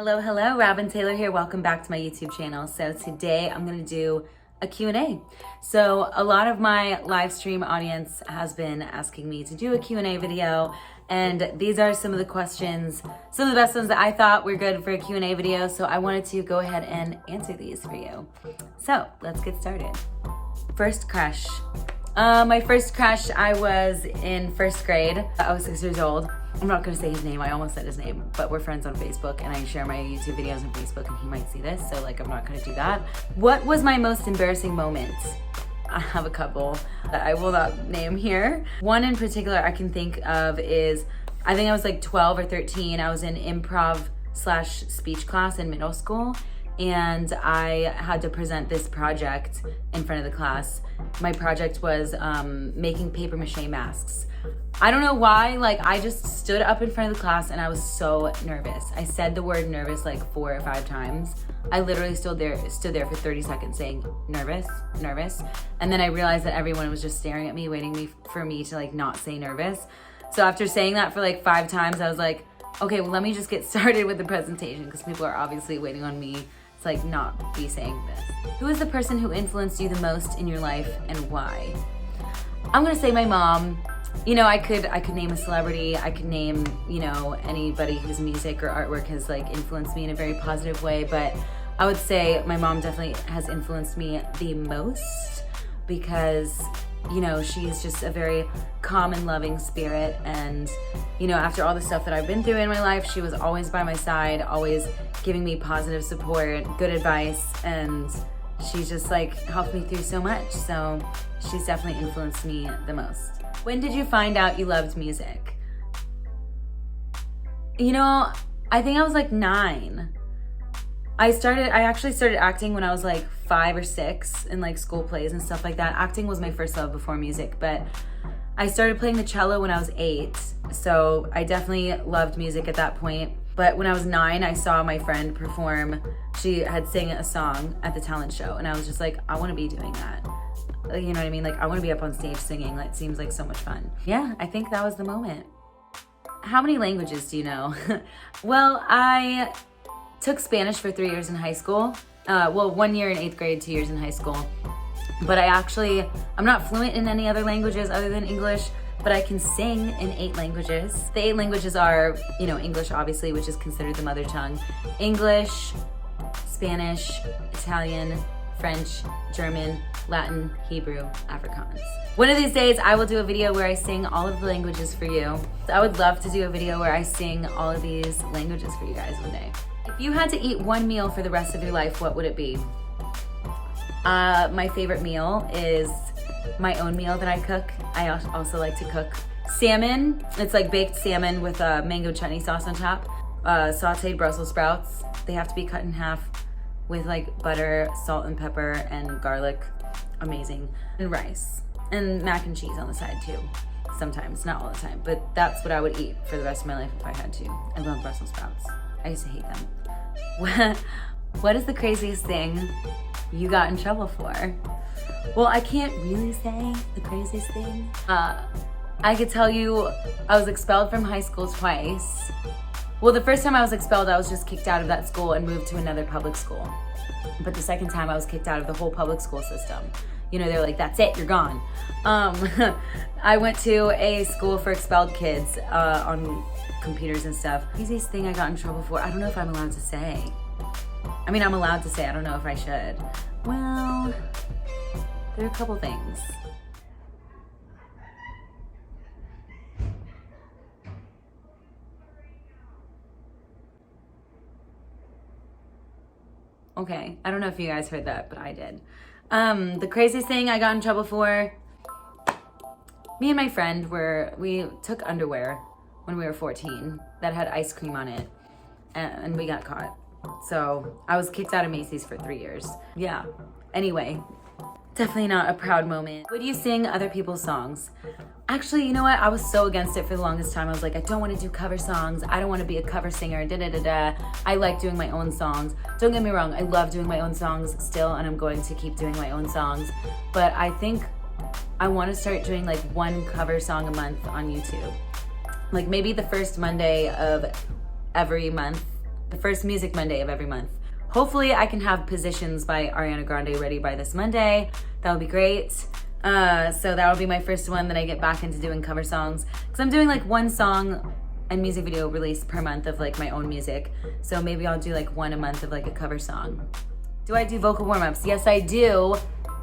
Hello, Robin Taylor here. Welcome back to my YouTube channel. So today I'm gonna do a Q&A. So a lot of my live stream audience has been asking me to do a Q&A video, and these are some of the questions, some of the best ones that I thought were good for a Q&A video, so I wanted to go ahead and answer these for you. So let's get started. First crush. My first crush, I was in first grade. I was 6 years old. I'm not gonna say his name, I almost said his name, but we're friends on Facebook and I share my YouTube videos on Facebook and he might see this, so like I'm not gonna do that. What was my most embarrassing moment? I have a couple that I will not name here. One in particular I can think of is, I think I was like 12 or 13. I was in improv/speech class in middle school, and I had to present this project in front of the class. My project was making paper mache masks. I don't know why, like I just stood up in front of the class and I was so nervous. I said the word nervous like 4 or 5 times. I literally stood there for 30 seconds saying nervous. And then I realized that everyone was just staring at me, waiting for me to like not say nervous. So after saying that for like 5 times, I was like, okay, well let me just get started with the presentation because people are obviously waiting on me to like not be saying this. Who is the person who influenced you the most in your life and why? I'm gonna say my mom. You know, I could name a celebrity, I could name, you know, anybody whose music or artwork has like influenced me in a very positive way, but I would say my mom definitely has influenced me the most because, you know, she's just a very calm and loving spirit, and, you know, after all the stuff that I've been through in my life, she was always by my side, always giving me positive support, good advice, and she's just like helped me through so much, so she's definitely influenced me the most. When did you find out you loved music? You know, I think I was like 9. I actually started acting when I was like 5 or 6 in like school plays and stuff like that. Acting was my first love before music, but I started playing the cello when I was 8. So I definitely loved music at that point. But when I was 9, I saw my friend perform. She had sang a song at the talent show and I was just like, I want to be doing that. You know what I mean? Like I want to be up on stage singing. That seems like so much fun. Yeah, I think that was the moment. How many languages do you know? Well, I took Spanish for 3 years in high school. Well, 1 year in 8th grade, 2 years in high school. But I'm not fluent in any other languages other than English, but I can sing in 8 languages. The 8 languages are, you know, English obviously, which is considered the mother tongue. English, Spanish, Italian, French, German, Latin, Hebrew, Afrikaans. One of these days I will do a video where I sing all of the languages for you. I would love to do a video where I sing all of these languages for you guys one day. If you had to eat one meal for the rest of your life, what would it be? My favorite meal is my own meal that I cook. I also like to cook salmon. It's like baked salmon with a mango chutney sauce on top. Sauteed Brussels sprouts. They have to be cut in half with like butter, salt and pepper, and garlic. Amazing. And rice. And mac and cheese on the side too. Sometimes, not all the time, but that's what I would eat for the rest of my life if I had to. I love Brussels sprouts. I used to hate them. What is the craziest thing you got in trouble for? Well, I can't really say the craziest thing. I could tell you I was expelled from high school twice. Well, the first time I was expelled, I was just kicked out of that school and moved to another public school. But the second time I was kicked out of the whole public school system. You know, they're like, that's it, you're gone. I went to a school for expelled kids on computers and stuff. Easiest thing I got in trouble for, I don't know if I'm allowed to say. I mean, I'm allowed to say, I don't know if I should. Well, there are a couple things. Okay, I don't know if you guys heard that, but I did. The craziest thing I got in trouble for, me and my friend we took underwear when we were 14 that had ice cream on it, and we got caught. So I was kicked out of Macy's for 3 years. Yeah, anyway, definitely not a proud moment. Would you sing other people's songs? Actually, you know what? I was so against it for the longest time. I was like, I don't want to do cover songs. I don't want to be a cover singer, I like doing my own songs. Don't get me wrong, I love doing my own songs still, and I'm going to keep doing my own songs. But I think I want to start doing like 1 cover song a month on YouTube. Like maybe the first Monday of every month the first Music Monday of every month. Hopefully I can have Positions by Ariana Grande ready by this Monday. That would be great. So that will be my first one that I get back into doing cover songs. Because I'm doing like one song and music video release per month of like my own music. So maybe I'll do like one a month of like a cover song. Do I do vocal warm-ups? Yes, I do.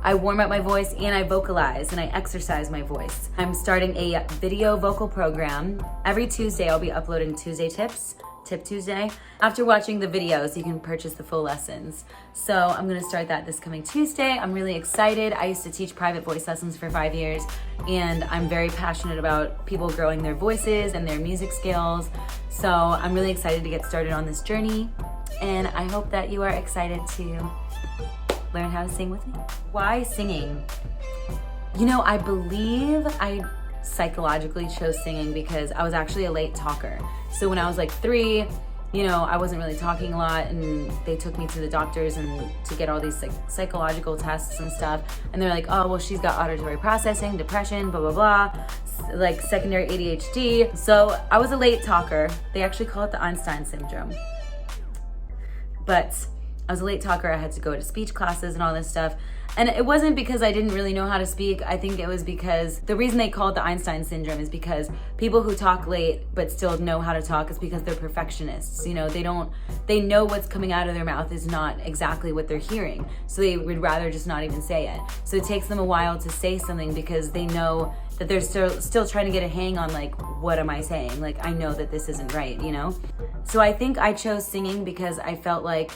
I warm up my voice and I vocalize and I exercise my voice. I'm starting a video vocal program. Every Tuesday I'll be uploading Tuesday tips. Tip Tuesday. After watching the videos, you can purchase the full lessons. So I'm gonna start that this coming Tuesday. I'm really excited. I used to teach private voice lessons for 5 years, and I'm very passionate about people growing their voices and their music skills. So I'm really excited to get started on this journey, and I hope that you are excited to learn how to sing with me. Why singing? You know, I believe I psychologically chose singing because I was actually a late talker. So when I was like 3, you know, I wasn't really talking a lot, and they took me to the doctors and to get all these like psychological tests and stuff. And they're like, oh, well, she's got auditory processing, depression, blah, blah, blah, like secondary ADHD. So I was a late talker. They actually call it the Einstein syndrome. But I was a late talker. I had to go to speech classes and all this stuff. And it wasn't because I didn't really know how to speak. I think it was because the reason they call it the Einstein syndrome is because people who talk late but still know how to talk is because they're perfectionists. You know, they know what's coming out of their mouth is not exactly what they're hearing. So they would rather just not even say it. So it takes them a while to say something because they know that they're still trying to get a hang on like, what am I saying? Like, I know that this isn't right, you know? So I think I chose singing because I felt like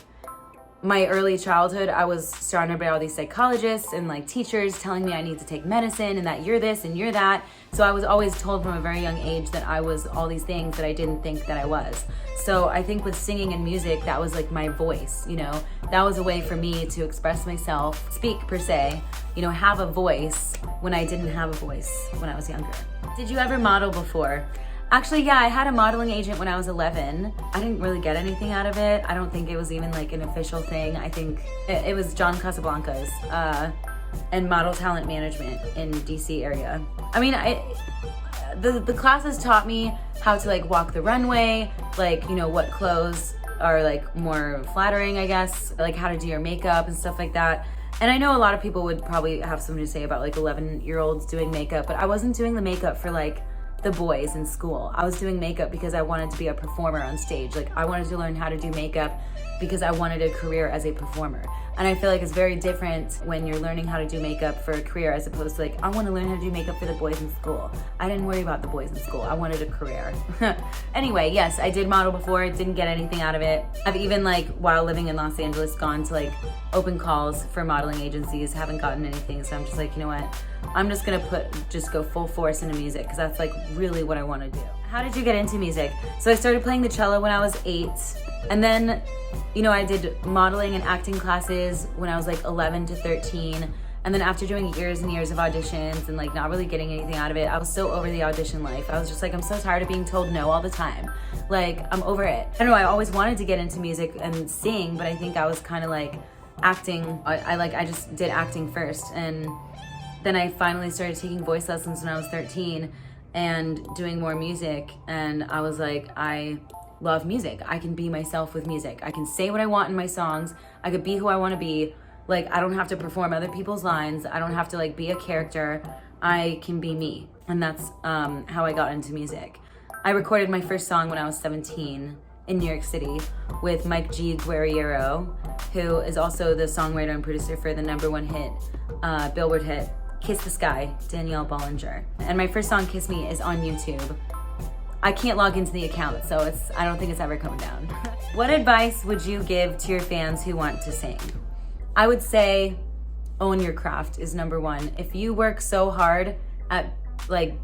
my early childhood, I was surrounded by all these psychologists and like teachers telling me I need to take medicine and that you're this and you're that. So I was always told from a very young age that I was all these things that I didn't think that I was. So I think with singing and music, that was like my voice, you know? That was a way for me to express myself, speak per se, you know, have a voice when I didn't have a voice when I was younger. Did you ever model before? Actually, yeah, I had a modeling agent when I was 11. I didn't really get anything out of it. I don't think it was even like an official thing. I think it was John Casablancas and Model Talent Management in DC area. I mean, the classes taught me how to like walk the runway, like, you know, what clothes are like more flattering, I guess, like how to do your makeup and stuff like that. And I know a lot of people would probably have something to say about like 11-year-olds doing makeup, but I wasn't doing the makeup for like the boys in school. I was doing makeup because I wanted to be a performer on stage. Like, I wanted to learn how to do makeup because I wanted a career as a performer. And I feel like it's very different when you're learning how to do makeup for a career as opposed to like, I want to learn how to do makeup for the boys in school. I didn't worry about the boys in school. I wanted a career. Anyway, yes, I did model before. Didn't get anything out of it. I've even like, while living in Los Angeles, gone to like open calls for modeling agencies. Haven't gotten anything. So I'm just like, you know what? I'm just gonna go full force into music because that's like really what I want to do. How did you get into music? So I started playing the cello when I was 8, and then, you know, I did modeling and acting classes when I was like 11 to 13. And then after doing years and years of auditions and like not really getting anything out of it, I was so over the audition life. I was just like, I'm so tired of being told no all the time. Like, I'm over it. I don't know, I always wanted to get into music and sing, but I think I was kind of like acting. I just did acting first, and then I finally started taking voice lessons when I was 13 and doing more music. And I was like, I love music. I can be myself with music. I can say what I want in my songs. I could be who I want to be. Like, I don't have to perform other people's lines. I don't have to like be a character. I can be me. And that's how I got into music. I recorded my first song when I was 17 in New York City with Mike G. Guerriero, who is also the songwriter and producer for the #1 hit, Billboard hit, Kiss the Sky, Danielle Bollinger. And my first song, Kiss Me, is on YouTube. I can't log into the account, so I don't think it's ever coming down. What advice would you give to your fans who want to sing? I would say own your craft is #1. If you work so hard at like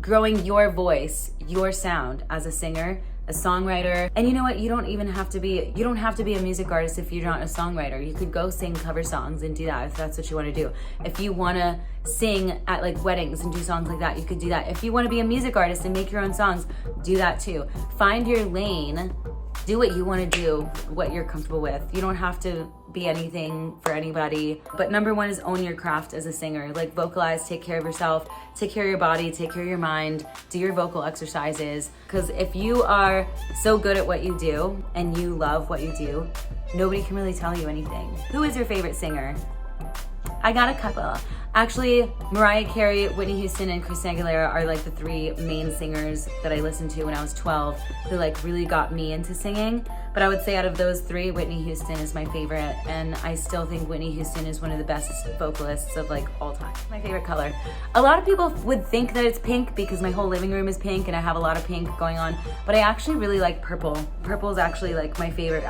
growing your voice, your sound as a singer, a songwriter, and you know what, you don't have to be a music artist if you're not a songwriter. You could go sing cover songs and do that if that's what you want to do. If you want to sing at like weddings and do songs like that, you could do that. If you want to be a music artist and make your own songs, do that too. Find your lane Do what you want to do, what you're comfortable with. You don't have to be anything for anybody. But number one is own your craft as a singer. Like, vocalize, take care of yourself, take care of your body, take care of your mind, do your vocal exercises. Because if you are so good at what you do and you love what you do, nobody can really tell you anything. Who is your favorite singer? I got a couple. Actually, Mariah Carey, Whitney Houston, and Christina Aguilera are like the three main singers that I listened to when I was 12 who like really got me into singing. But I would say out of those three, Whitney Houston is my favorite, and I still think Whitney Houston is one of the best vocalists of like all time. My favorite color. A lot of people would think that it's pink because my whole living room is pink and I have a lot of pink going on, but I actually really like purple. Purple is actually like my favorite.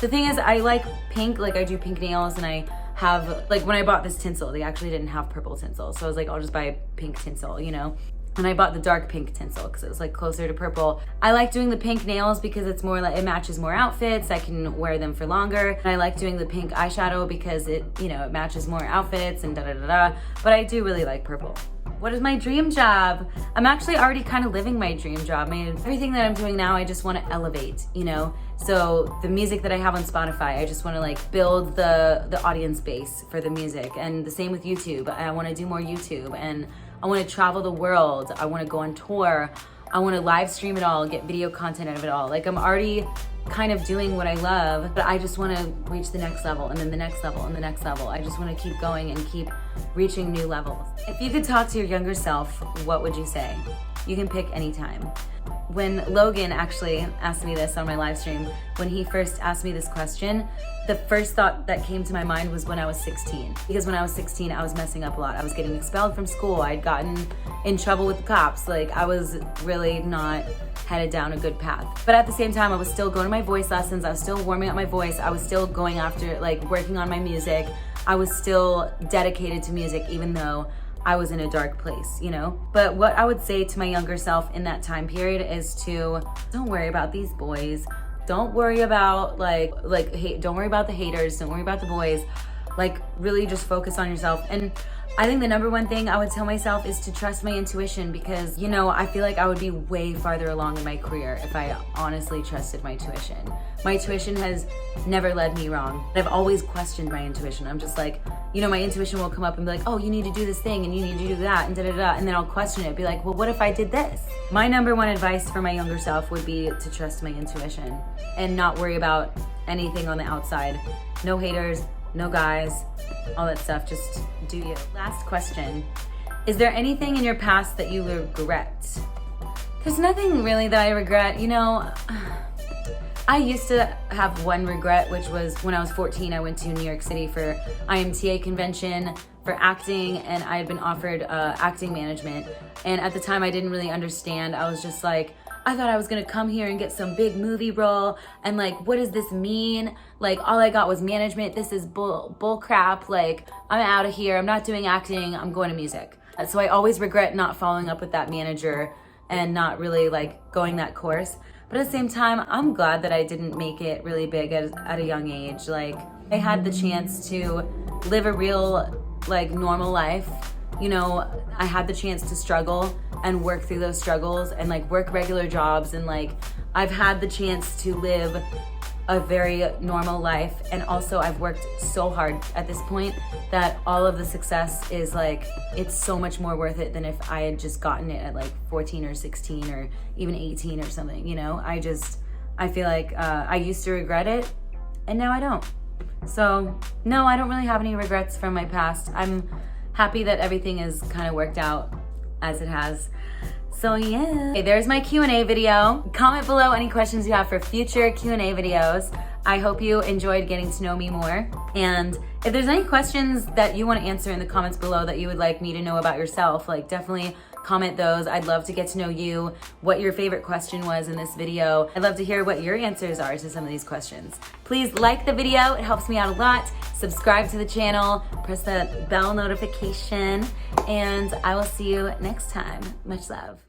The thing is, I like pink, like I do pink nails, and I have, like when I bought this tinsel, they actually didn't have purple tinsel. So I was like, I'll just buy pink tinsel, you know? And I bought the dark pink tinsel because it was like closer to purple. I like doing the pink nails because it's more like, it matches more outfits. I can wear them for longer. And I like doing the pink eyeshadow because it, you know, it matches more outfits and da-da-da-da. But I do really like purple. What is my dream job? I'm actually already kind of living my dream job. Everything that I'm doing now, I just want to elevate, you know? So the music that I have on Spotify, I just want to like build the audience base for the music. And the same with YouTube. I want to do more YouTube, and I want to travel the world. I want to go on tour. I want to live stream it all, get video content out of it all. Like, I'm already kind of doing what I love, but I just want to reach the next level, and then the next level, and the next level. I just want to keep going and keep reaching new levels. If you could talk to your younger self, what would you say? You can pick any time. When Logan actually asked me this on my live stream, when he first asked me this question, the first thought that came to my mind was when I was 16. Because when I was 16, I was messing up a lot. I was getting expelled from school. I'd gotten in trouble with the cops. Like, I was really not headed down a good path. But at the same time, I was still going to my voice lessons. I was still warming up my voice. I was still going after, like, working on my music. I was still dedicated to music, even though I was in a dark place, you know? But what I would say to my younger self in that time period is to, don't worry about these boys. Don't worry about don't worry about the haters. Don't worry about the boys. Like, really just focus on yourself. And I think the number one thing I would tell myself is to trust my intuition, because, you know, I feel like I would be way farther along in my career if I honestly trusted my tuition. My tuition has never led me wrong. I've always questioned my intuition. I'm just like, you know, my intuition will come up and be like, oh, you need to do this thing and you need to do that and da-da-da. And then I'll question it, be like, well, what if I did this? My number one advice for my younger self would be to trust my intuition and not worry about anything on the outside. No haters, no guys, all that stuff. Just do you. Last question. Is there anything in your past that you regret? There's nothing really that I regret. You know, I used to have one regret, which was when I was 14, I went to New York City for IMTA convention for acting, and I had been offered acting management. And at the time, I didn't really understand. I was just like, I thought I was gonna come here and get some big movie role, and like, what does this mean? Like, all I got was management. This is bull crap. Like, I'm out of here. I'm not doing acting. I'm going to music. So I always regret not following up with that manager and not really like going that course. But at the same time, I'm glad that I didn't make it really big at a young age. Like, I had the chance to live a real, like, normal life. You know, I had the chance to struggle and work through those struggles and like work regular jobs, and like, I've had the chance to live a very normal life. And also, I've worked so hard at this point that all of the success is like, it's so much more worth it than if I had just gotten it at like 14 or 16 or even 18 or something, you know? I feel like I used to regret it, and now I don't. So no, I don't really have any regrets from my past. I'm happy that everything has kind of worked out as it has. So yeah, okay, there's my Q&A video. Comment below any questions you have for future Q&A videos. I hope you enjoyed getting to know me more. And if there's any questions that you want to answer in the comments below that you would like me to know about yourself, like, definitely comment those. I'd love to get to know you, what your favorite question was in this video. I'd love to hear what your answers are to some of these questions. Please like the video, it helps me out a lot. Subscribe to the channel, press the bell notification, and I will see you next time. Much love.